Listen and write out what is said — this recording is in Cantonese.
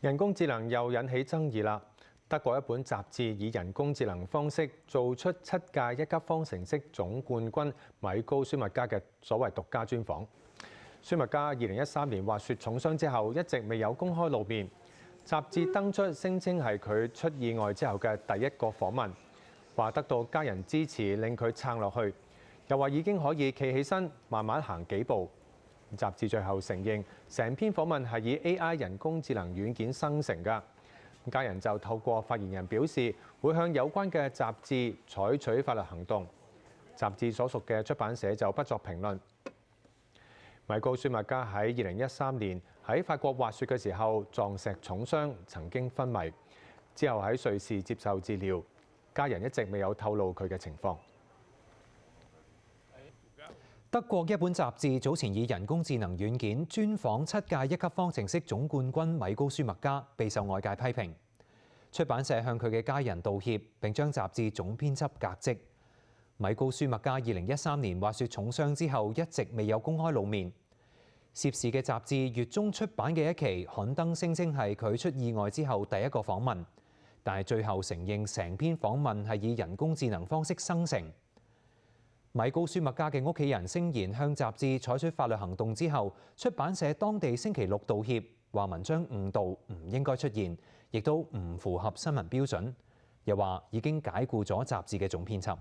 人工智能又引起爭議啦。德國一本雜誌以人工智能方式做出7屆一級方程式總冠軍米高舒密加嘅所謂獨家專訪。舒密加2013年滑雪重傷之後，一直未有公開露面。雜誌登出聲稱係佢出意外之後嘅第一個訪問，話得到家人支持令佢撐落去，又話已經可以企起身慢慢行幾步。雜誌最後承認，成篇訪問係以 AI 人工智能軟件生成㗎。家人就透過發言人表示，會向有關嘅雜誌採取法律行動。雜誌所屬嘅出版社就不作評論。米高舒密加喺2013年喺法國滑雪嘅時候撞石重傷，曾經昏迷，之後喺瑞士接受治療。家人一直未有透露佢嘅情況。德國一本雜誌早前以人工智能軟件專訪7屆一級方程式總冠軍米高舒密加，備受外界批評。出版社向佢嘅家人道歉，並將雜誌總編輯革職。米高舒密加2013年滑雪重傷之後，一直未有公開露面。涉事嘅雜誌月中出版嘅一期刊登聲稱係佢出意外之後第一個訪問，但係最後承認成篇訪問係以人工智能方式生成。米高舒密加嘅屋企人聲言向雜誌採取法律行動之後，出版社當地星期六道歉，話文章誤導，唔應該出現，亦都唔符合新聞標準，又話已經解僱咗雜誌嘅總編輯。